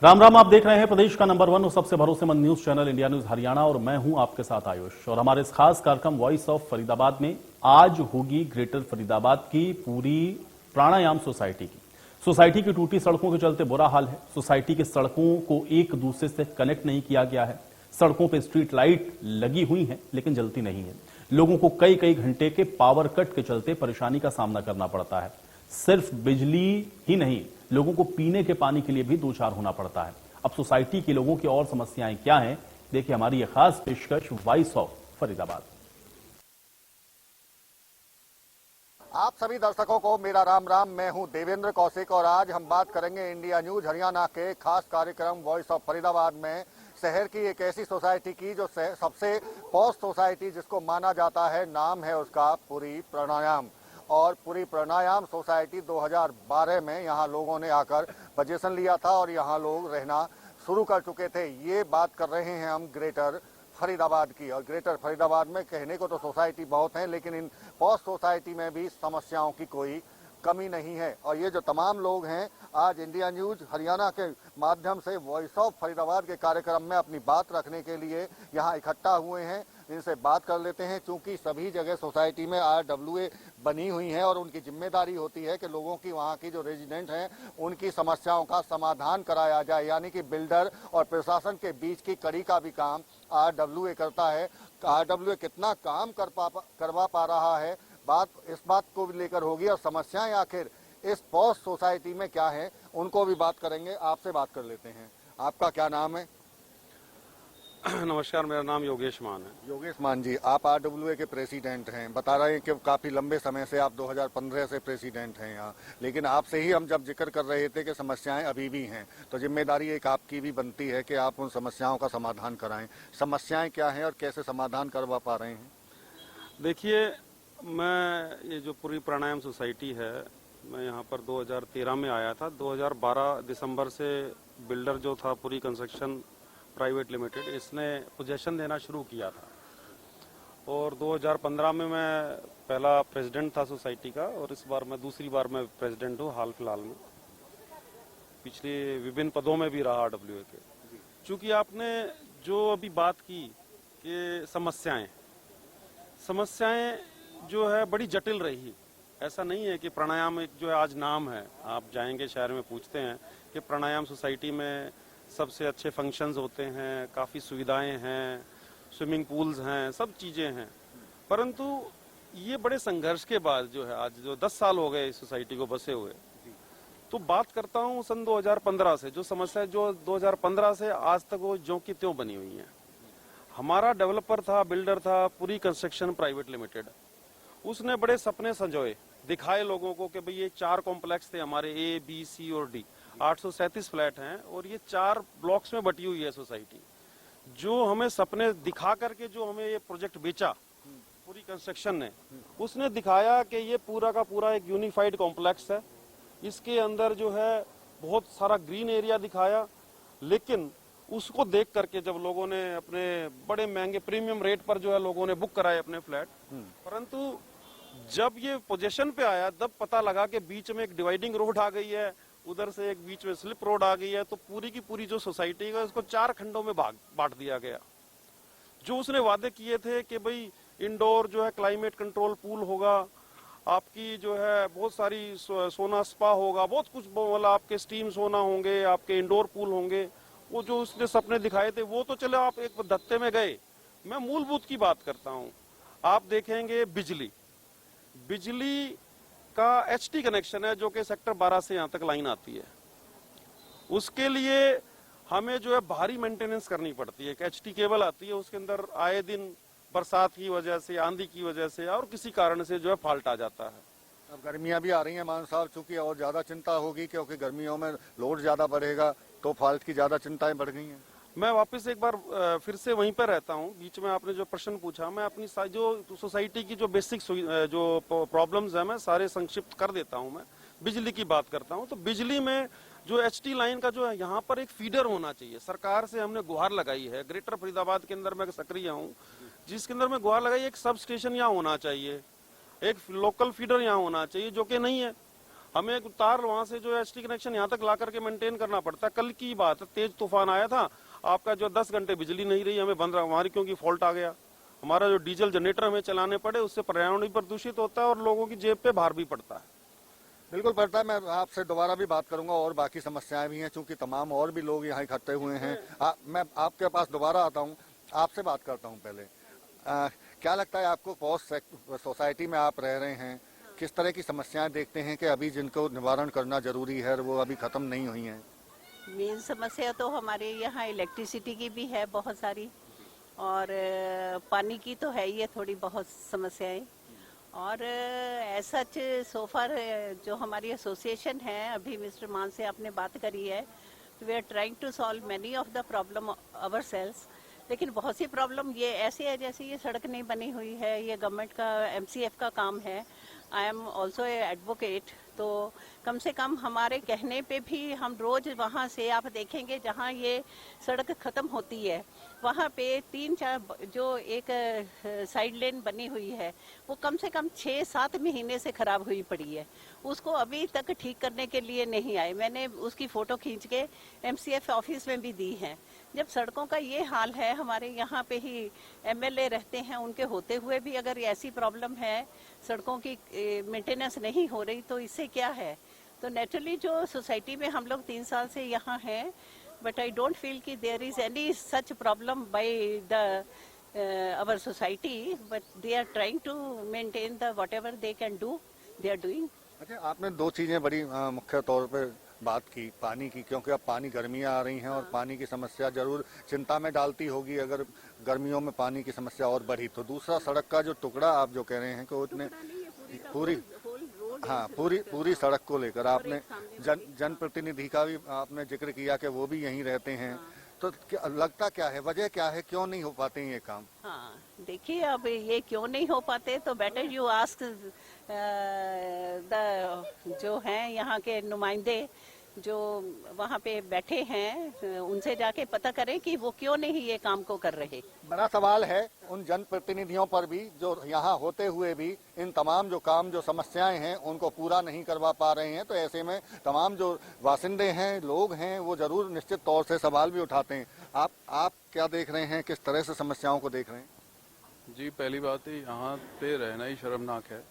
राम राम। आप देख रहे हैं प्रदेश का नंबर 1 और सबसे भरोसेमंद news channel India news Haryana और मैं हूं आपके साथ आयुष। और हमारे इस खास कार्यक्रम वॉइस ऑफ फरीदाबाद में आज होगी ग्रेटर फरीदाबाद की पूरी प्राणायाम सोसाइटी की टूटी सड़कों के चलते बुरा हाल है। सोसाइटी की सड़कों को एक दूसरे से कनेक्ट नहीं किया गया है। सड़कों पर स्ट्रीट लाइट लगी हुई है लेकिन जलती नहीं है। लोगों को कई कई घंटे के पावर कट के चलते परेशानी का सामना करना पड़ता है। सिर्फ बिजली ही नहीं, लोगों को पीने के पानी के लिए भी दो चार होना पड़ता है। अब सोसाइटी के लोगों की और समस्याएं क्या हैं, देखिए हमारी यह खास पेशकश वॉइस ऑफ फरीदाबाद। आप सभी दर्शकों को मेरा राम राम। मैं हूं देवेंद्र कौशिक और आज हम बात करेंगे इंडिया न्यूज हरियाणा के खास कार्यक्रम वॉइस ऑफ फरीदाबाद में शहर की एक ऐसी सोसाइटी की जो सबसे पॉश सोसाइटी जिसको माना जाता है। नाम है उसका पुरी प्राणायाम। और पूरी प्राणायाम सोसाइटी 2012 में यहाँ लोगों ने आकर पोजीशन लिया था और यहाँ लोग रहना शुरू कर चुके थे। ये बात कर रहे हैं हम ग्रेटर फरीदाबाद की। और ग्रेटर फरीदाबाद में कहने को तो सोसाइटी बहुत हैं, लेकिन इन पॉश सोसाइटी में भी समस्याओं की कोई कमी नहीं है। और ये जो तमाम लोग हैं आज इंडिया न्यूज हरियाणा के माध्यम से वॉइस ऑफ फरीदाबाद के कार्यक्रम में अपनी बात रखने के लिए यहाँ इकट्ठा हुए हैं। इनसे बात कर लेते हैं, क्योंकि सभी जगह सोसाइटी में RWA बनी हुई हैं और उनकी जिम्मेदारी होती है कि लोगों की, वहाँ की जो रेजिडेंट हैं, उनकी समस्याओं का समाधान कराया जाए। यानी कि बिल्डर और प्रशासन के बीच की कड़ी का भी काम RWA करता है। RWA कितना काम करवा पा रहा है, इस बात को भी लेकर होगी। और समस्याएं आखिर इस पॉश सोसाइटी में क्या है, उनको भी बात करेंगे। आपसे बात कर लेते हैं। आपका क्या नाम है? नमस्कार, मेरा नाम योगेश मान है। योगेश मान जी, आप RWA के प्रेसिडेंट हैं। बता रहे हैं कि काफ़ी लंबे समय से, आप 2015 से प्रेसिडेंट हैं यहाँ। लेकिन आपसे ही हम जब जिक्र कर रहे थे कि समस्याएं अभी भी हैं, तो जिम्मेदारी एक आपकी भी बनती है कि आप उन समस्याओं का समाधान कराएं। समस्याएं क्या हैं और कैसे समाधान करवा पा रहे हैं? देखिए, मैं ये जो पूरी प्राणायाम सोसाइटी है, मैं यहाँ पर 2013 में आया था। 2012 दिसंबर से बिल्डर जो था पूरी कंस्ट्रक्शन प्राइवेट लिमिटेड, इसने पोजेशन देना शुरू किया था। और 2015 में मैं पहला प्रेसिडेंट था सोसाइटी का और इस बार मैं दूसरी बार मैं प्रेसिडेंट हूँ हाल फिलहाल में। पिछले विभिन्न पदों में भी रहा RWA के। चूँकि आपने जो अभी बात की कि समस्याएं जो है बड़ी जटिल रही। ऐसा नहीं है कि प्राणायाम एक जो है आज नाम है, आप जाएंगे शहर में पूछते हैं कि प्राणायाम सोसाइटी में सबसे अच्छे फंक्शंस होते हैं, काफ़ी सुविधाएं हैं, स्विमिंग पूल्स हैं, सब चीज़ें हैं। परंतु ये बड़े संघर्ष के बाद जो है आज जो 10 साल हो गए इस सोसाइटी को बसे हुए, तो बात करता हूँ सन 2015 से, जो समस्या जो 2015 से आज तक वो ज्यों की त्यों बनी हुई है। हमारा डेवलपर था, बिल्डर था पूरी कंस्ट्रक्शन प्राइवेट लिमिटेड। उसने बड़े सपने संजोए, दिखाए लोगों को कि भाई ये 4 कॉम्प्लेक्स थे हमारे, A, B, C और D, 837 फ्लैट हैं और ये 4 ब्लॉक्स में बटी हुई है सोसाइटी। जो हमें सपने दिखा करके जो हमें ये प्रोजेक्ट बेचा पूरी कंस्ट्रक्शन ने, उसने दिखाया कि ये पूरा का पूरा एक यूनिफाइड कॉम्प्लेक्स है। इसके अंदर जो है बहुत सारा ग्रीन एरिया दिखाया। लेकिन उसको देख करके जब लोगों ने अपने बड़े महंगे प्रीमियम रेट पर जो है लोगों ने बुक कराए अपने फ्लैट, परंतु जब ये पोजीशन पे आया तब पता लगा कि बीच में एक डिवाइडिंग रोड आ गई है, उधर से एक बीच में स्लिप रोड आ गई है। तो पूरी की पूरी जो सोसाइटी है उसको 4 खंडों में बांट दिया गया। जो उसने वादे किए थे कि भाई इंडोर जो है क्लाइमेट कंट्रोल पूल होगा, आपकी जो है बहुत सारी सोना स्पा होगा, बहुत कुछ, मतलब आपके स्टीम सोना होंगे, आपके इंडोर पूल होंगे, वो जो उसने सपने दिखाए थे वो तो चले आप एक धत्ते में गए। मैं मूलभूत की बात करता हूँ। आप देखेंगे बिजली का HT कनेक्शन है जो कि सेक्टर 12 से यहाँ तक लाइन आती है। उसके लिए हमें जो है भारी मेंटेनेंस करनी पड़ती है। एक HT केबल आती है, उसके अंदर आए दिन बरसात की वजह से, आंधी की वजह से और किसी कारण से जो है फॉल्ट आ जाता है। अब गर्मियां भी आ रही हैं मान साहब, चूंकि और ज्यादा चिंता होगी क्योंकि गर्मियों में लोड ज्यादा बढ़ेगा, तो फॉल्ट की ज्यादा चिंताएं बढ़ गई हैं। मैं वापस एक बार फिर से वहीं पर रहता हूं। बीच में आपने जो प्रश्न पूछा, मैं अपनी जो सोसाइटी की जो बेसिक जो प्रॉब्लम्स है मैं सारे संक्षिप्त कर देता हूं। मैं बिजली की बात करता हूं तो बिजली में जो HT लाइन का जो है यहाँ पर एक फीडर होना चाहिए। सरकार से हमने गुहार लगाई है, ग्रेटर फरीदाबाद के अंदर मैं सक्रिय हूँ, जिसके अंदर मैं गुहार लगाई एक सब स्टेशन यहाँ होना चाहिए, एक लोकल फीडर यहाँ होना चाहिए, जो कि नहीं है। हमें एक तार वहां से जो एसटी कनेक्शन यहाँ तक ला करके मेंटेन करना पड़ता है। कल की बात है, तेज तूफान आया था, आपका जो 10 घंटे बिजली नहीं रही, हमें बंद रहा हमारी, क्योंकि फॉल्ट आ गया। हमारा जो डीजल जनरेटर हमें चलाने पड़े, उससे पर्यावरण भी प्रदूषित होता है और लोगों की जेब पे भार भी पड़ता है। बिल्कुल पड़ता है। मैं आपसे दोबारा भी बात करूंगा और बाकी समस्याएं भी हैं, चूंकि तमाम और भी लोग यहाँ इकट्ठे हुए हैं। मैं आपके पास दोबारा आता हूँ, आपसे बात करता हूँ पहले। क्या लगता है आपको, पॉस्ट सोसाइटी में आप रह रहे हैं, किस तरह की समस्याएं देखते हैं कि अभी जिनको निवारण करना जरूरी है वो अभी खत्म नहीं हुई हैं? मेन समस्या तो हमारे यहाँ इलेक्ट्रिसिटी की भी है बहुत सारी, और पानी की तो है ही है थोड़ी बहुत समस्याएं। और ऐसा सो फार जो हमारी एसोसिएशन है, अभी मिस्टर मान से आपने बात करी है, we are trying to solve many of the problem our selves. लेकिन बहुत सी प्रॉब्लम ये ऐसी है, जैसे ये सड़क नहीं बनी हुई है, ये गवर्नमेंट का MCF का काम है। I am also a advocate, तो कम से कम हमारे कहने पे भी हम रोज वहाँ से, आप देखेंगे जहाँ ये सड़क खत्म होती है वहाँ पे 3-4 जो एक साइड लेन बनी हुई है, वो कम से कम 6-7 महीने से खराब हुई पड़ी है। उसको अभी तक ठीक करने के लिए नहीं आए। मैंने उसकी फोटो खींच के MCF ऑफिस में भी दी है। जब सड़कों का ये हाल है, हमारे यहाँ पे ही MLA रहते हैं, उनके होते हुए भी अगर ऐसी प्रॉब्लम है, सड़कों की मेंटेनेंस नहीं हो रही, तो इससे क्या है? तो नेचुरली जो सोसाइटी में हम लोग 3 साल से यहाँ हैं, बट आई डोंट फील कि there is any such problem by the our society, but they are trying to maintain the whatever they can do, they are doing. अच्छा, आपने दो चीजें बड़ी मुख्य तौर पे बात की, पानी की, क्योंकि अब पानी गर्मियां आ रही हैं और पानी की समस्या जरूर चिंता में डालती होगी अगर गर्मियों में पानी की समस्या और बढ़ी तो। दूसरा, सड़क का जो टुकड़ा आप जो कह रहे हैं कि उतने पूरी, हाँ, पूरी सड़क को लेकर आपने जनप्रतिनिधि का भी आपने जिक्र किया कि वो भी यहीं रहते हैं, तो लगता क्या है, वजह क्या है, क्यों नहीं हो पाते हैं ये काम? हाँ, देखिए, अब ये क्यों नहीं हो पाते, तो बेटर यू आस्क द जो हैं यहाँ के नुमाइंदे जो वहाँ पे बैठे हैं, उनसे जाके पता करें कि वो क्यों नहीं ये काम को कर रहे। बड़ा सवाल है उन जनप्रतिनिधियों पर भी जो यहाँ होते हुए भी इन तमाम जो काम, जो समस्याएं हैं, उनको पूरा नहीं करवा पा रहे हैं। तो ऐसे में तमाम जो वासिंदे हैं, लोग हैं, वो जरूर निश्चित तौर से सवाल भी उठाते हैं। आप क्या देख रहे हैं, किस तरह से समस्याओं को देख रहे हैं? जी, पहली बात है, यहाँ पे रहना ही शर्मनाक है।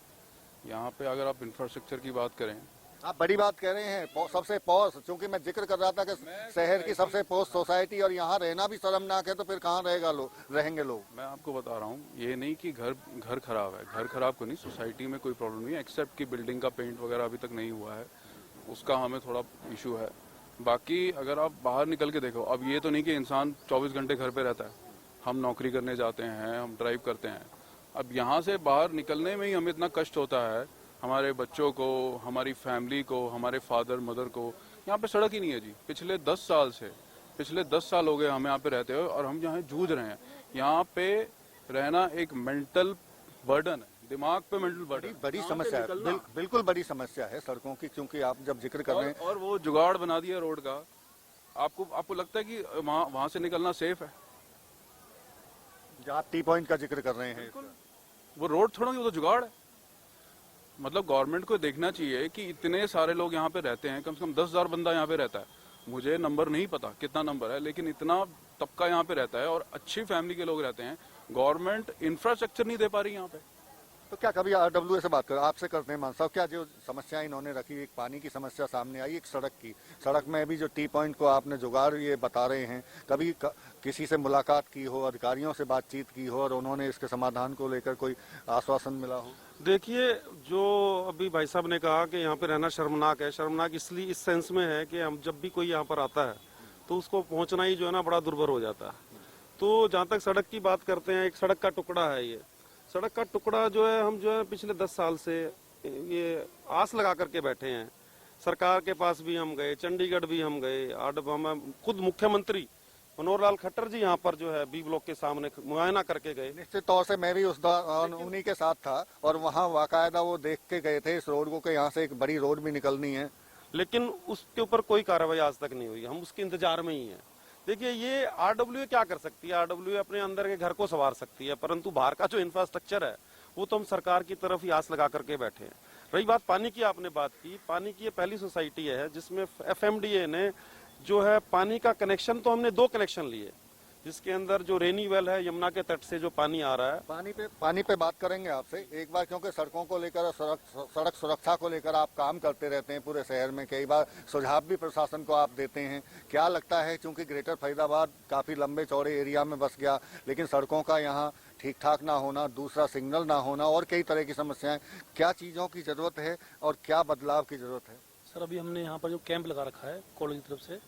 यहाँ पे अगर आप इंफ्रास्ट्रक्चर की बात करें, आप बड़ी बात कह रहे हैं, सबसे पॉश, चूंकि मैं जिक्र कर रहा था कि शहर की सबसे पॉश सोसाइटी और यहाँ रहना भी शर्मनाक है, तो फिर कहाँ रहेंगे लोग? मैं आपको बता रहा हूँ, ये नहीं कि घर खराब है, घर खराब को नहीं, सोसाइटी में कोई प्रॉब्लम नहीं है, एक्सेप्ट कि बिल्डिंग का पेंट वगैरह अभी तक नहीं हुआ है, उसका हमें थोड़ा इशू है। बाकी अगर आप बाहर निकल के देखो, अब ये तो नहीं कि इंसान 24 घंटे घर पे रहता है, हम नौकरी करने जाते हैं, हम ड्राइव करते हैं। अब यहाँ से बाहर निकलने में ही हमें इतना कष्ट होता है, हमारे बच्चों को, हमारी फैमिली को, हमारे फादर मदर को। यहाँ पे सड़क ही नहीं है जी, पिछले 10 साल हो गए हमें यहाँ पे रहते हुए, और हम यहाँ जूझ रहे हैं। यहाँ पे रहना एक मेंटल बर्डन है, दिमाग पे मेंटल बर्डन, बड़ी समस्या है, बिल्कुल बड़ी समस्या है सड़कों की, क्योंकि आप जब जिक्र कर रहे हैं। और वो जुगाड़ बना दिया रोड का, आपको लगता है कि वहां से निकलना सेफ है? जहाँ टी पॉइंट का जिक्र कर रहे हैं, वो रोड थोड़ा, वो तो जुगाड़ है। मतलब गवर्नमेंट को देखना चाहिए कि इतने सारे लोग यहाँ पे रहते हैं, कम से कम 10,000 बंदा यहाँ पे रहता है, मुझे नंबर नहीं पता कितना नंबर है, लेकिन इतना तबका यहाँ पे रहता है और अच्छी फैमिली के लोग रहते हैं। गवर्नमेंट इंफ्रास्ट्रक्चर नहीं दे पा रही यहाँ पे। तो क्या कभी RWA से बात कर, आपसे करते हैं मान साहब, क्या जो समस्याएं इन्होंने रखी, एक पानी की समस्या सामने आई, एक सड़क में भी जो टी पॉइंट को आपने जुगाड़ ये बता रहे हैं, कभी किसी से मुलाकात की हो, अधिकारियों से बातचीत की हो और उन्होंने इसके समाधान को लेकर कोई आश्वासन मिला हो? देखिए, जो अभी भाई साहब ने कहा कि यहाँ पे रहना शर्मनाक है, शर्मनाक इसलिए इस सेंस में है कि हम जब भी कोई यहाँ पर आता है तो उसको पहुंचना ही जो है ना बड़ा दुर्भर हो जाता है। तो जहाँ तक सड़क की बात करते हैं, एक सड़क का टुकड़ा है, ये सड़क का टुकड़ा जो है, हम जो है पिछले 10 साल से ये आस लगा करके बैठे हैं। सरकार के पास भी हम गए, चंडीगढ़ भी हम गए, हम खुद मुख्यमंत्री मनोहर लाल खट्टर जी यहाँ पर जो है B ब्लॉक के सामने मुआयना करके गए। निश्चित तौर से मैं भी उस दौरान उन्हीं के साथ था और वहाँ बाकायदा वो देख के गए थे इस रोड को कि यहाँ से एक बड़ी रोड भी निकलनी है, लेकिन उसके ऊपर कोई कार्रवाई आज तक नहीं हुई। हम उसके इंतजार में ही हैं। देखिए, ये RWA क्या कर सकती है? RWA अपने अंदर के घर को संवार सकती है, परंतु बाहर का जो इंफ्रास्ट्रक्चर है वो तो हम सरकार की तरफ ही आस लगा करके बैठे हैं। रही बात पानी की, आपने बात की, पानी की ये पहली सोसाइटी है जिसमें FMDA ने जो है पानी का कनेक्शन, तो हमने 2 कनेक्शन लिए, जिसके अंदर जो रेनी वेल है, यमुना के तट से जो पानी आ रहा है। पानी पे बात करेंगे आपसे एक बार, क्योंकि सड़कों को लेकर और सड़क सुरक्षा को लेकर आप काम करते रहते हैं पूरे शहर में, कई बार सुझाव भी प्रशासन को आप देते हैं। क्या लगता है, क्योंकि ग्रेटर फरीदाबाद काफी लंबे चौड़े एरिया में बस गया, लेकिन सड़कों का यहाँ ठीक ठाक ना होना, दूसरा सिग्नल ना होना और कई तरह की समस्याएं, क्या चीजों की जरूरत है और क्या बदलाव की जरूरत है? सर अभी हमने यहाँ पर जो कैंप लगा रखा है कॉलेज की तरफ से,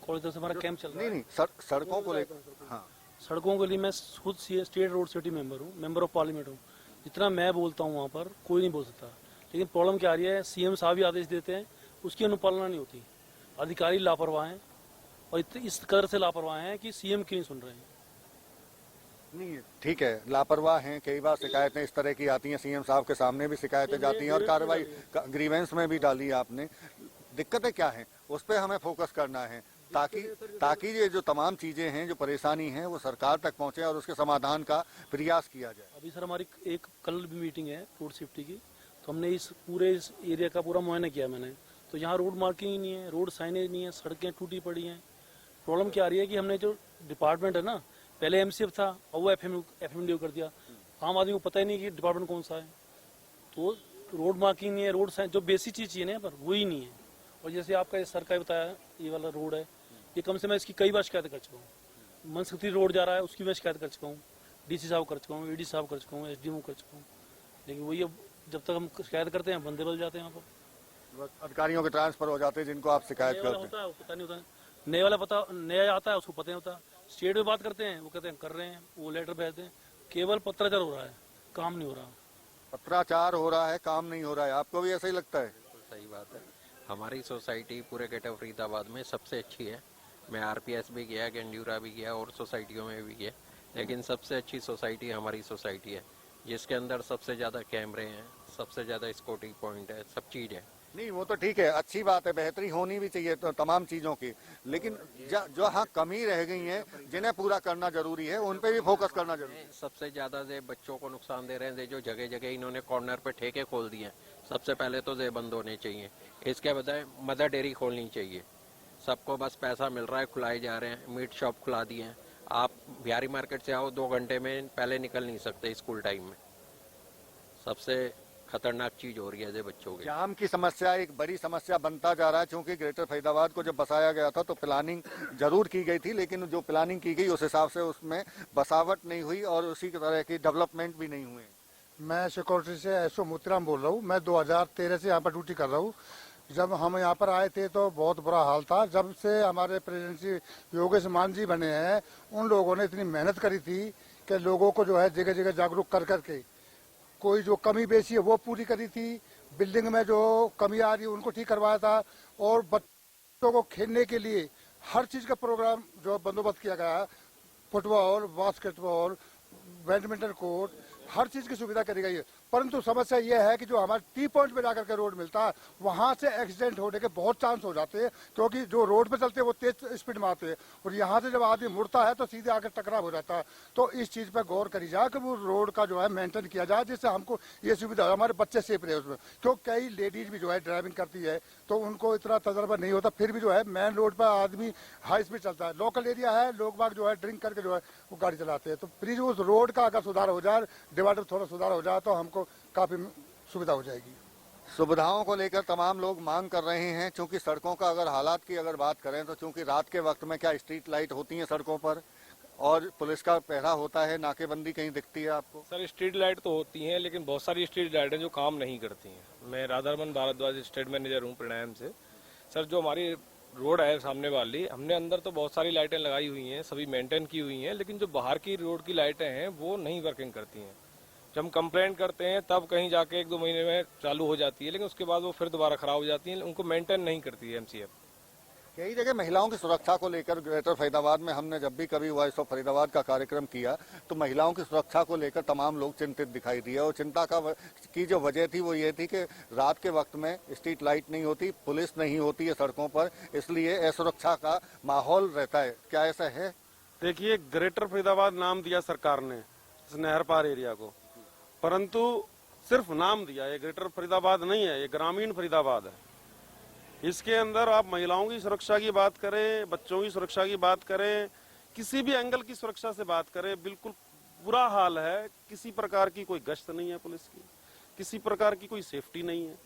हमारा कैंप चल रहा है। नहीं, सड़कों को लेकर, हाँ, सड़कों के लिए मैं खुद स्टेट रोड सेफ्टी मेंबर हूँ, मेंबर ऑफ पार्लियामेंट हूँ। जितना मैं बोलता हूँ वहाँ पर कोई नहीं बोल सकता, लेकिन प्रॉब्लम क्या आ रही है, CM साहब ही आदेश देते हैं, उसकी अनुपालना नहीं होती, अधिकारी लापरवाह हैं और इस कदर से लापरवाह हैं कि CM की नहीं सुन रहे हैं। नहीं ठीक है, लापरवाह हैं, कई बार शिकायतें इस तरह की आती हैं, CM साहब के सामने भी शिकायतें जाती हैं और कार्रवाई ग्रीवेंस में भी डाली आपने। दिक्कतें क्या हैं, उस पर हमें फोकस करना है ताकि ये जो तमाम चीजें हैं, जो परेशानी है, वो सरकार तक पहुंचे और उसके समाधान का प्रयास किया जाए। अभी सर हमारी एक कल भी मीटिंग है रोड सेफ्टी की, तो हमने इस पूरे एरिया का पूरा मुआयना किया मैंने, तो यहाँ रोड मार्किंग ही नहीं है, रोड साइनेज नहीं है, सड़कें टूटी पड़ी हैं। प्रॉब्लम क्या आ रही है कि हमने जो डिपार्टमेंट है ना, पहले MCF था और वो FMDO कर दिया, आम आदमी को पता ही नहीं कि डिपार्टमेंट कौन सा है, तो रोड मार्किंग नहीं है, रोड साइन जो बेसिक चीज चाहिए ना पर वही नहीं है। और जैसे आपका सर का बताया, ये वाला रोड है, ये कम से मैं इसकी कई बार शिकायत कर चुका हूँ। मनसुखी रोड जा रहा है, उसकी मैं शिकायत कर चुका हूँ, DC साहब कर चुका हूँ, AD साहब कर चुका हूँ, SDMO कर चुका हूँ, लेकिन वही अब जब तक हम शिकायत करते हैं बंदे बदल जाते हैं। यहाँ पर अधिकारियों के ट्रांसफर हो जाते हैं जिनको आप शिकायत करते हैं। होता है पता नहीं होता, नए वाला पता, नया आता है उसको पता नहीं होता। स्टेट में बात करते हैं, वो कहते हैं कर रहे हैं, वो लेटर भेजते हैं, केवल पत्राचार हो रहा है, काम नहीं हो रहा। पत्राचार हो रहा है, काम नहीं हो रहा है, आपको भी ऐसा ही लगता है? सही बात है। हमारी सोसाइटी पूरे ग्रेटर फरीदाबाद में सबसे अच्छी है। मैं RPS भी गया, गेंड्यूरा भी गया और सोसाइटियों में भी गया, लेकिन सबसे अच्छी सोसाइटी हमारी सोसाइटी है, जिसके अंदर सबसे ज़्यादा कैमरे हैं, सबसे ज़्यादा स्कॉटिंग पॉइंट है, सब चीज़ है। नहीं वो तो ठीक है, अच्छी बात है, बेहतरी होनी भी चाहिए तो तमाम चीजों की, लेकिन जो हाँ कमी रह गई है जिन्हें पूरा करना जरूरी है, उन पे भी फोकस करना जरूरी है। सबसे ज्यादा जे बच्चों को नुकसान दे रहे हैं, जो जगह जगह इन्होंने कॉर्नर पे ठेके खोल दिए हैं, सबसे पहले तो जे बंद होने चाहिए। इसके बजाय मदर डेयरी खोलनी चाहिए। सबको बस पैसा मिल रहा है, खुलाए जा रहे हैं, मीट शॉप खुला दिए हैं। आप बिहारी मार्केट से आओ 2 घंटे में, पहले निकल नहीं सकते स्कूल टाइम में। सबसे खतरनाक चीज हो रही है बच्चों के। जाम की समस्या एक बड़ी समस्या बनता जा रहा है, क्योंकि ग्रेटर फरीदाबाद को जब बसाया गया था तो प्लानिंग जरूर की गई थी, लेकिन जो प्लानिंग की गई उस हिसाब से उसमें बसावट नहीं हुई और उसी तरह की डेवलपमेंट भी नहीं हुए। मैं सिक्योरिटी से एसओ मोतीराम बोल रहा हूँ। मैं 2013 से यहाँ पर ड्यूटी कर रहा हूँ। जब हम यहाँ पर आए थे तो बहुत बुरा हाल था। जब से हमारे प्रेसिडेंट योगेश मान जी बने हैं, उन लोगों ने इतनी मेहनत करी थी कि लोगों को जो है जगह जगह जागरूक कर करके कोई जो कमी बेची है वो पूरी करी थी, बिल्डिंग में जो कमी आ रही है उनको ठीक करवाया था, और बच्चों को खेलने के लिए हर चीज का प्रोग्राम जो बंदोबस्त किया गया है, फुटबॉल, बास्केटबॉल, बैडमिंटन कोर्ट, हर चीज की सुविधा करी गई है। परंतु समस्या यह है कि जो हमारे टी पॉइंट पे जाकर के रोड मिलता है, वहां से एक्सीडेंट होने के बहुत चांस हो जाते हैं, क्योंकि जो रोड पे चलते हैं वो तेज स्पीड में आते हैं और यहाँ से जब आदमी मुड़ता है तो सीधे आकर टकराव हो जाता है। तो इस चीज पर गौर करी जाए कि वो रोड का जो है मेंटेन किया जाए, जिससे हमको ये सुविधा हो, हमारे बच्चे सेफ रहे उसमें। क्योंकि कई लेडीज भी जो है ड्राइविंग करती है तो उनको इतना तजर्बा नहीं होता, फिर भी जो है मेन रोड पर आदमी हाई स्पीड चलता है। लोकल एरिया है, लोग बाग जो है ड्रिंक करके जो है वो गाड़ी चलाते हैं। तो प्लीज उस रोड का अगर सुधार हो जाए, डिवाइडर थोड़ा सुधार हो जाए तो हमको काफी सुविधा हो जाएगी। सुविधाओं को लेकर तमाम लोग मांग कर रहे हैं, क्योंकि सड़कों का अगर हालात की अगर बात करें तो चूंकि रात के वक्त में क्या स्ट्रीट लाइट होती हैं सड़कों पर और पुलिस का पहरा होता है, नाकेबंदी कहीं दिखती है आपको? सर स्ट्रीट लाइट तो होती हैं, लेकिन बहुत सारी स्ट्रीट लाइटें जो काम नहीं करती हैं। मैं राधारमन भारद्वाज स्टेट मैनेजर हूँ प्राणायाम से। सर जो हमारी रोड है सामने वाली, हमने अंदर तो बहुत सारी लाइटें लगाई हुई हैं, सभी मेंटेन की हुई हैं, लेकिन जो बाहर की रोड की लाइटें हैं वो नहीं वर्किंग करती हैं। जब हम कंप्लेंट करते हैं तब कहीं जाके 1-2 महीने में चालू हो जाती है, लेकिन उसके बाद वो फिर दोबारा खराब हो जाती है। उनको मेंटेन नहीं करती है MCF। कई जगह महिलाओं की सुरक्षा को लेकर ग्रेटर फरीदाबाद में हमने जब भी कभी वॉइस ऑफ फरीदाबाद का कार्यक्रम किया तो महिलाओं की सुरक्षा को लेकर तमाम लोग चिंतित दिखाई दिए, और चिंता की जो वजह थी वो ये थी कि रात के वक्त में स्ट्रीट लाइट नहीं होती, पुलिस नहीं होती है सड़कों पर, इसलिए असुरक्षा का माहौल रहता है। क्या ऐसा है? देखिए, ग्रेटर फरीदाबाद नाम दिया सरकार ने इस नहर पार एरिया को, परंतु सिर्फ नाम दिया, ये ग्रेटर फरीदाबाद नहीं है, ये ग्रामीण फरीदाबाद है। इसके अंदर आप महिलाओं की सुरक्षा की बात करें, बच्चों की सुरक्षा की बात करें, किसी भी एंगल की सुरक्षा से बात करें, बिल्कुल बुरा हाल है। किसी प्रकार की कोई गश्त नहीं है पुलिस की, किसी प्रकार की कोई सेफ्टी नहीं है,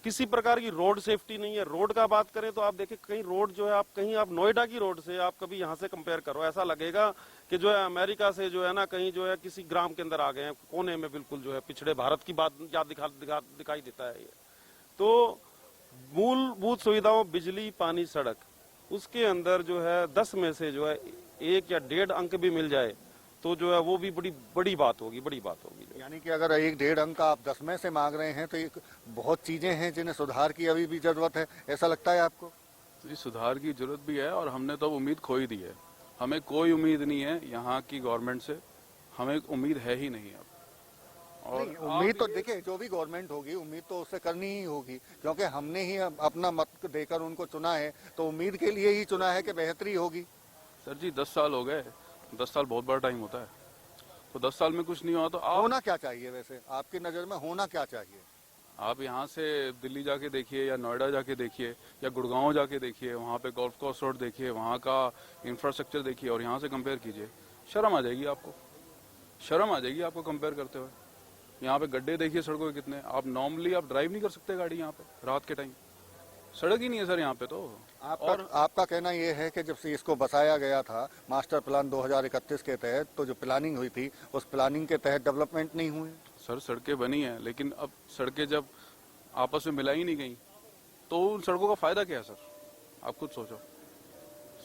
किसी प्रकार की रोड सेफ्टी नहीं है। रोड का बात करें तो आप देखें कहीं रोड जो है, आप कहीं आप नोएडा की रोड से आप कभी यहाँ से कंपेयर करो, ऐसा लगेगा कि जो है अमेरिका से जो है ना कहीं जो है किसी ग्राम के अंदर आ गए हैं, कोने में बिल्कुल जो है पिछड़े भारत की बात याद दिखाई देता है ये। तो मूलभूत सुविधाओं, बिजली, पानी, सड़क, उसके अंदर जो है 10 में से जो है 1 या 1.5 अंक भी मिल जाए तो जो है वो भी बड़ी बात होगी। यानी कि अगर 1-1.5 अंक आप 10 में से मांग रहे हैं तो एक बहुत चीजें हैं जिन्हें सुधार की अभी भी जरूरत है, ऐसा लगता है आपको? जी, सुधार की जरूरत भी है और हमने तो उम्मीद खो ही दी है। हमें कोई उम्मीद नहीं है यहाँ की गवर्नमेंट से, हमें उम्मीद है ही नहीं अब। और उम्मीद तो देखिए, जो भी गवर्नमेंट होगी उम्मीद तो उससे करनी ही होगी, क्योंकि हमने ही अपना मत देकर उनको चुना है, तो उम्मीद के लिए ही चुना है कि बेहतरी होगी। सर जी 10 साल हो गए, 10 साल बहुत बड़ा टाइम होता है, तो 10 साल में कुछ नहीं हुआ तो आप होना क्या चाहिए वैसे आपकी नजर में, होना क्या चाहिए? आप यहाँ से दिल्ली जाके देखिए या नोएडा जाके देखिए या गुड़गांव जाके देखिए, वहाँ पे गोल्फ कोर्स रोड देखिए, वहाँ का इंफ्रास्ट्रक्चर देखिए और यहाँ से कंपेयर कीजिए, शर्म आ जाएगी आपको, शर्म आ जाएगी आपको कंपेयर करते हुए। यहाँ पे गड्ढे देखिए सड़कों के कितने, आप नॉर्मली आप ड्राइव नहीं कर सकते गाड़ी यहाँ पे रात के टाइम, सड़क ही नहीं है सर यहाँ पे तो। आपका कहना यह है कि जब से इसको बसाया गया था मास्टर प्लान 2031 के तहत, तो जो प्लानिंग हुई थी उस प्लानिंग के तहत डेवलपमेंट नहीं हुई? सर सड़कें बनी हैं, लेकिन अब सड़कें जब आपस में मिलाई नहीं गई तो उन सड़कों का फायदा क्या है सर? आप खुद सोचो,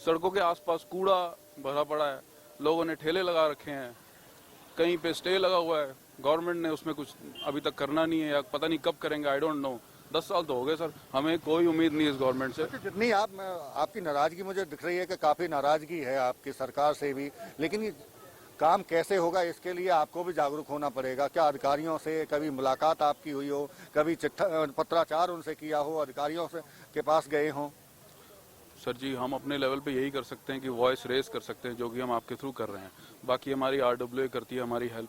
सड़कों के आसपास कूड़ा भरा पड़ा है, लोगों ने ठेले लगा रखे हैं, कहीं पे स्टे लगा हुआ है, गवर्नमेंट ने उसमें कुछ अभी तक करना नहीं है या पता नहीं कब करेंगे, आई डोंट नो। 10 साल तो हो गए सर, हमें कोई उम्मीद नहीं इस गवर्नमेंट से। जितनी आपकी नाराजगी मुझे दिख रही है कि काफी नाराजगी है आपकी सरकार से भी, लेकिन ये काम कैसे होगा इसके लिए आपको भी जागरूक होना पड़ेगा। क्या अधिकारियों से कभी मुलाकात आपकी हुई हो, कभी पत्राचार उनसे किया हो, अधिकारियों से के पास गए हों? सर जी हम अपने लेवल पे यही कर सकते हैं कि वॉइस रेस कर सकते हैं, जो कि हम आपके थ्रू कर रहे हैं। बाकी हमारी RWA करती है हमारी हेल्प,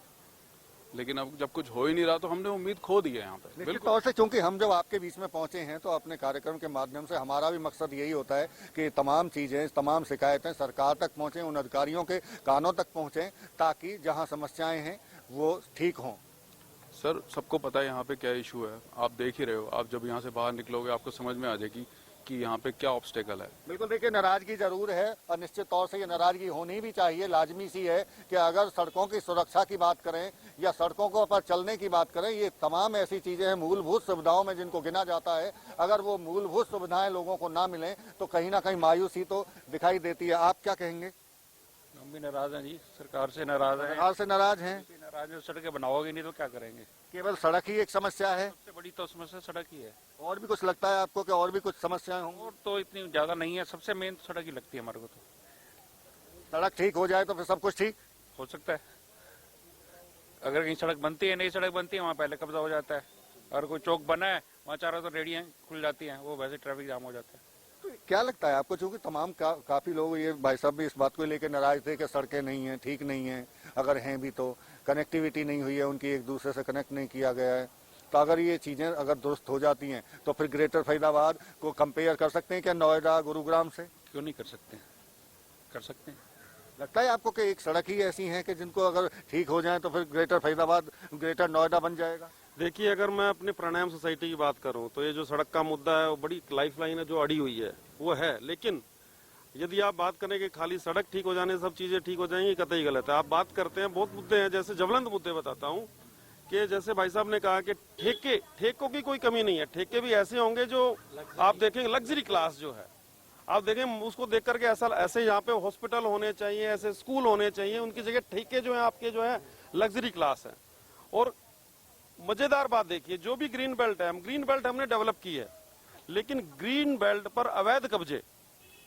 लेकिन अब जब कुछ हो ही नहीं रहा तो हमने उम्मीद खो दी है यहाँ पे। निश्चित तौर से, क्योंकि हम जब आपके बीच में पहुंचे हैं तो अपने कार्यक्रम के माध्यम से हमारा भी मकसद यही होता है कि तमाम चीजें, तमाम शिकायतें सरकार तक पहुंचे, उन अधिकारियों के कानों तक पहुंचे, ताकि जहां समस्याएं हैं वो ठीक हों। सर सबको पता है यहाँ पे क्या इशू है, आप देख ही रहे हो, आप जब यहाँ से बाहर निकलोगे आपको समझ में आ जाएगी कि यहाँ पे क्या ऑब्स्टेकल है। बिल्कुल, देखिए नाराजगी जरूर है और निश्चित तौर से ये नाराजगी होनी भी चाहिए, लाजमी सी है कि अगर सड़कों की सुरक्षा की बात करें या सड़कों को पर चलने की बात करें, ये तमाम ऐसी चीजें हैं मूलभूत सुविधाओं में जिनको गिना जाता है। अगर वो मूलभूत सुविधाएं लोगों को ना मिलें तो कहीं ना कहीं मायूसी तो दिखाई देती है। आप क्या कहेंगे? हम भी नाराज हैं जी, सरकार से नाराज हैं। सरकार से नाराज हैं? नाराज है, सड़कें बनाओगे नहीं तो क्या करेंगे? केवल सड़क ही एक समस्या है? सबसे बड़ी तो समस्या सड़क ही है। और भी कुछ लगता है आपको कि और भी कुछ समस्याएं होंगी? और तो इतनी ज्यादा नहीं है, सबसे मेन तो सड़क ही लगती है हमारे को। तो सड़क ठीक हो जाए तो फिर सब कुछ ठीक हो सकता है। अगर कहीं सड़क बनती है, नई सड़क बनती है, वहाँ पहले कब्जा हो जाता है। अगर कोई चौक बना है वहाँ चारों तो रेडियां खुल जाती हैं, वो वैसे ट्रैफिक जाम हो जाता है। तो क्या लगता है आपको, चूंकि तमाम काफी लोग, ये भाई साहब भी इस बात को लेकर नाराज थे कि सड़कें नहीं हैं, ठीक नहीं है, अगर हैं भी तो कनेक्टिविटी नहीं हुई है उनकी, एक दूसरे से कनेक्ट नहीं किया गया है, तो अगर ये चीजें अगर दुरुस्त हो जाती हैं तो फिर ग्रेटर फरीदाबाद को कंपेयर कर सकते हैं क्या नोएडा, गुरुग्राम से? क्यों नहीं कर सकते, कर सकते हैं। लगता है आपको कि एक सड़क ही ऐसी है कि जिनको अगर ठीक हो जाए तो फिर ग्रेटर फरीदाबाद, ग्रेटर नोएडा बन जाएगा? देखिए, अगर मैं अपने प्राणायाम सोसाइटी की बात करूं तो ये जो सड़क का मुद्दा है वो बड़ी लाइफ लाइन है जो अड़ी हुई है, वो है। लेकिन यदि आप बात करें कि खाली सड़क ठीक हो जाने सब चीजें ठीक हो जाएंगी, कतई गलत है। आप बात करते हैं, बहुत मुद्दे हैं, जैसे ज्वलंत मुद्दे बताता हूँ कि जैसे भाई साहब ने कहा कि ठेकों की कोई कमी नहीं है। ठेके भी ऐसे होंगे जो आप देखेंगे लग्जरी क्लास जो है, आप देखें उसको देख करके ऐसे यहाँ पे हॉस्पिटल होने चाहिए, ऐसे स्कूल होने चाहिए, उनकी जगह ठेके जो है आपके जो है लग्जरी क्लास है। और मजेदार बात देखिए, जो भी ग्रीन बेल्ट है, ग्रीन बेल्ट हमने डेवलप की है, लेकिन ग्रीन बेल्ट पर अवैध कब्जे,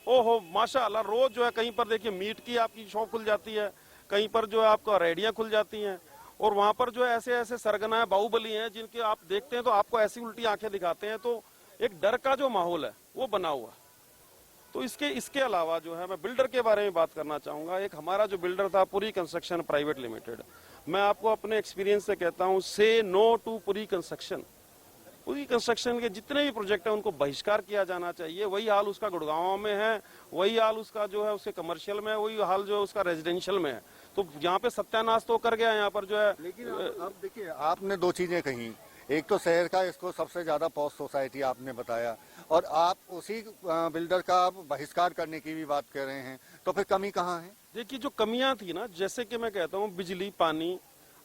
ओहो माशाअल्लाह, रोज जो है कहीं पर देखिए मीट की आपकी शॉप खुल जाती है, कहीं पर जो है आपको रेडियां खुल जाती हैं, और वहां पर जो है ऐसे ऐसे सरगना बाहुबली हैं जिनके आप देखते हैं तो आपको ऐसी उल्टी आंखें दिखाते हैं। तो एक डर का जो माहौल है वो बना हुआ। तो इसके अलावा जो है मैं बिल्डर के बारे में बात करना चाहूंगा। एक हमारा जो बिल्डर था पूरी कंस्ट्रक्शन प्राइवेट लिमिटेड, मैं आपको अपने एक्सपीरियंस से कहता हूं, से नो टू पूरी कंस्ट्रक्शन। पूरी कंस्ट्रक्शन के जितने भी प्रोजेक्ट हैं उनको बहिष्कार किया जाना चाहिए। वही हाल उसका गुड़गांव में है, वही हाल उसका जो है उसके कमर्शियल में है, वही हाल जो है उसका रेजिडेंशियल में है। तो यहाँ पे सत्यानाश तो कर गया यहाँ पर जो है। लेकिन अब देखिए, आपने दो चीजें कही, एक तो शहर का इसको सबसे ज्यादा पॉश सोसाइटी आपने बताया, और आप उसी बिल्डर का बहिष्कार करने की भी बात कर रहे हैं, तो फिर कमी कहाँ है? देखिए, जो कमियां थी ना, जैसे कि मैं कहता हूँ बिजली, पानी,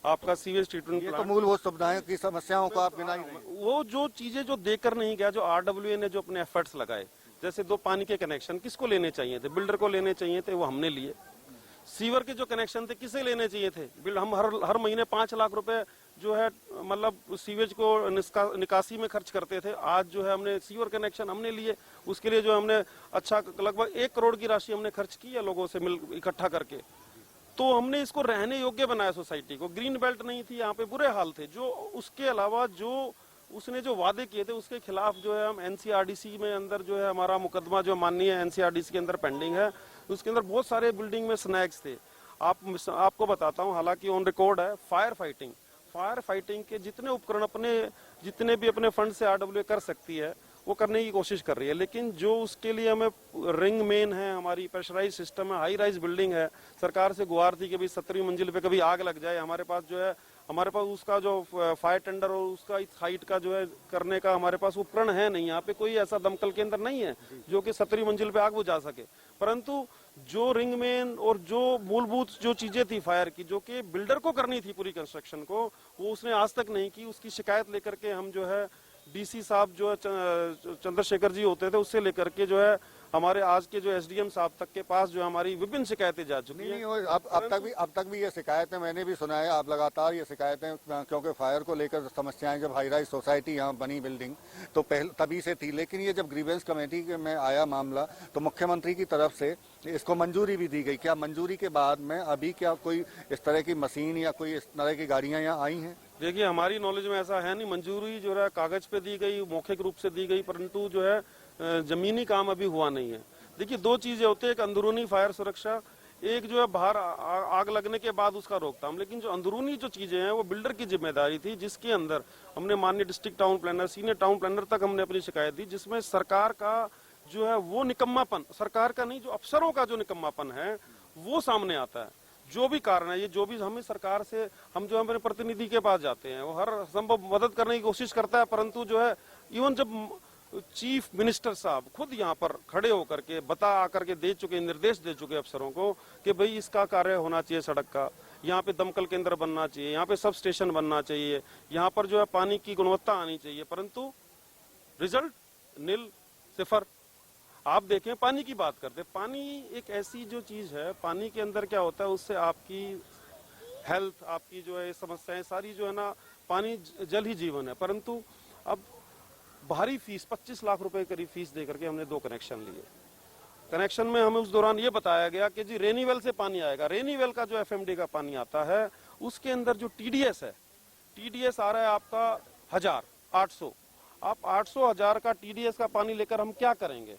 आपका सीवेज ट्रीटमेंट ये तो प्लांट, मूलभूत सुविधाएं की समस्याओं को आप गिना ही नहीं। वो जो चीजें जो देकर नहीं गया, जो आरडब्ल्यूए ने जो अपने एफर्ट्स लगाए, जैसे 2 पानी के कनेक्शन किसको लेने चाहिए थे? बिल्डर को लेने चाहिए थे, वो हमने लिए। सीवर के जो कनेक्शन थे किसे लेने चाहिए थे? हम हर महीने 5 लाख रुपए जो है मतलब सीवेज को निकासी में खर्च करते थे। आज जो है हमने सीवर कनेक्शन हमने लिए, उसके लिए जो हमने अच्छा लगभग 1 करोड़ की राशि हमने खर्च की है लोगों से मिल इकट्ठा करके। तो हमने इसको रहने योग्य बनाया सोसाइटी को। ग्रीन बेल्ट नहीं थी, यहाँ पे बुरे हाल थे। जो उसके अलावा जो उसने जो वादे किए थे उसके खिलाफ जो है हम एनसीआरडीसी में अंदर जो है हमारा मुकदमा जो माननीय एनसीआरडीसी के अंदर पेंडिंग है। उसके अंदर बहुत सारे बिल्डिंग में स्नैक्स थे। आपको बताता हूँ, हालांकि ऑन रिकॉर्ड है, फायर फाइटिंग के जितने उपकरण जितने भी अपने फंड से आरडब्ल्यूए कर सकती है वो करने की कोशिश कर रही है। लेकिन जो उसके लिए हमें रिंग मेन है, हमारी प्रेशराइज सिस्टम है, हाई राइज बिल्डिंग है, सरकार से गुहार थी कि भाई 17वीं मंजिल पे कभी आग लग जाए, हमारे पास जो है उसका जो फायर टेंडर और उसका हाइट का जो है करने का हमारे पास उपकरण है नहीं। यहाँ पे कोई ऐसा दमकल केंद्र नहीं है जो कि 17वीं मंजिल पे आग बुझा सके। परंतु जो रिंग मेन और जो मूलभूत जो चीजें थी फायर की, जो कि बिल्डर को करनी थी पूरी कंस्ट्रक्शन को, वो उसने आज तक नहीं की। उसकी शिकायत लेकर के हम जो है डीसी साहब जो है चंद्रशेखर जी होते थे, उससे लेकर के जो है हमारे आज के जो एसडीएम साहब तक के पास जो हमारी विभिन्न शिकायतें जा चुकी हैं। अब तक भी ये शिकायतें मैंने भी सुना है। आप लगातार ये शिकायतें, क्योंकि फायर को लेकर समस्याएं जब हाई राइज सोसाइटी यहाँ बनी बिल्डिंग तो तभी से थी। लेकिन ये जब ग्रीवेंस कमेटी में आया मामला तो मुख्यमंत्री की तरफ से इसको मंजूरी भी दी गई। क्या मंजूरी के बाद में अभी क्या कोई इस तरह की मशीन या कोई इस तरह की गाड़ियां यहाँ आई हैं? देखिए, हमारी नॉलेज में ऐसा है नहीं। मंजूरी जो है कागज पे दी गई, मौखिक रूप से दी गई, परंतु जो है जमीनी काम अभी हुआ नहीं है। देखिए, 2 चीजें होती है, एक अंदरूनी फायर सुरक्षा, एक जो है बाहर आग लगने के बाद उसका रोकथाम। लेकिन जो अंदरूनी जो चीजें हैं वो बिल्डर की जिम्मेदारी थी, जिसके अंदर हमने माननीय district town planner, senior town planner तक हमने अपनी शिकायत दी, जिसमें सरकार का जो है वो निकम्मापन, सरकार का नहीं, जो अफसरों का जो निकम्मापन है वो सामने आता है। जो भी कारण है, ये जो भी हमें सरकार से, हम जो अपने प्रतिनिधि के पास जाते हैं वो हर संभव मदद करने की कोशिश करता है, परंतु जो है इवन जब चीफ मिनिस्टर साहब खुद यहाँ पर खड़े होकर के बता आकर के दे चुके, निर्देश दे चुके अफसरों को कि भाई इसका कार्य होना चाहिए, सड़क का, यहाँ पे दमकल केंद्र बनना चाहिए, यहाँ पे सब स्टेशन बनना चाहिए, यहाँ पर जो है पानी की गुणवत्ता आनी चाहिए, परंतु रिजल्ट निल, सिफर। आप देखें, पानी की बात करते हैं, पानी एक ऐसी जो चीज है, पानी के अंदर क्या होता है, उससे आपकी हेल्थ, आपकी जो है समस्याएं सारी जो है ना, पानी जल ही जीवन है। परंतु अब भारी फीस 25 लाख रुपए करीब फीस देकर के हमने 2 कनेक्शन लिए। कनेक्शन में हमें उस दौरान ये बताया गया कि जी रेनीवेल से पानी आएगा। रेनीवेल का जो एफएमडी का पानी आता है उसके अंदर जो टीडीएस है, टीडीएस आ रहा है आपका 800। आप 800,000 का टीडीएस का पानी लेकर हम क्या करेंगे,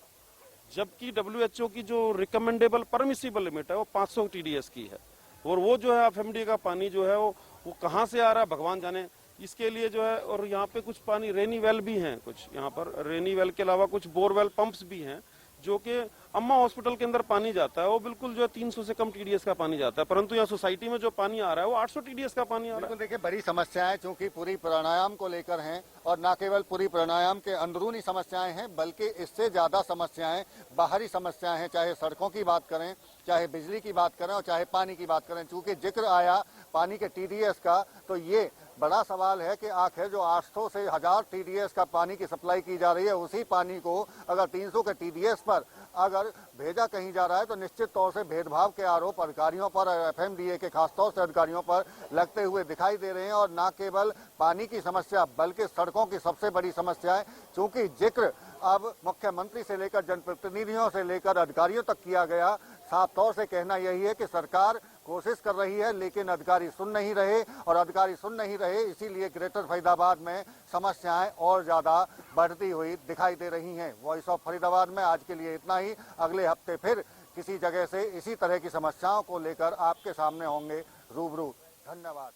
जबकि डब्ल्यूएचओ की जो रिकमेंडेबल परमिसिबल लिमिट है वो 500 टीडीएस की है। और वो जो है एफएमडी का पानी जो है वो कहाँ से आ रहा है भगवान जाने। इसके लिए जो है, और यहाँ पे कुछ पानी रेनी वेल भी हैं, कुछ यहाँ पर रेनी वेल के अलावा कुछ बोरवेल पंप्स भी हैं, जो कि अम्मा हॉस्पिटल के अंदर पानी जाता है वो बिल्कुल जो है 300 से कम टीडीएस का पानी जाता है, परंतु यहाँ सोसाइटी में जो पानी आ रहा है वो 800 टीडीएस का पानी आ रहा है। देखिए, बड़ी समस्याएं चूंकि पूरी प्राणायाम को लेकर हैं, और न केवल पूरी प्राणायाम के अंदरूनी समस्याएं हैं, बल्कि इससे ज्यादा समस्याएं बाहरी समस्याएं हैं। चाहे सड़कों की बात करें, चाहे बिजली की बात करें, और चाहे पानी की बात करें। चूंकि जिक्र आया पानी के टीडीएस का, तो ये बड़ा सवाल है कि आखिर जो 800 से 1000 टीडीएस का पानी की सप्लाई की जा रही है, उसी पानी को अगर 300 के टीडीएस पर अगर भेजा कहीं जा रहा है, तो निश्चित तौर से भेदभाव के आरोप अधिकारियों पर, एफएमडीए के खासतौर से अधिकारियों पर लगते हुए दिखाई दे रहे हैं। और न केवल पानी की समस्या बल्कि सड़कों की सबसे बड़ी समस्या है। चूंकि जिक्र अब मुख्यमंत्री से लेकर जनप्रतिनिधियों से लेकर अधिकारियों तक किया गया, साफ तौर से कहना यही है कि सरकार कोशिश कर रही है लेकिन अधिकारी सुन नहीं रहे, और अधिकारी सुन नहीं रहे इसीलिए ग्रेटर फरीदाबाद में समस्याएं और ज्यादा बढ़ती हुई दिखाई दे रही हैं। वॉइस ऑफ फरीदाबाद में आज के लिए इतना ही। अगले हफ्ते फिर किसी जगह से इसी तरह की समस्याओं को लेकर आपके सामने होंगे रूबरू। धन्यवाद।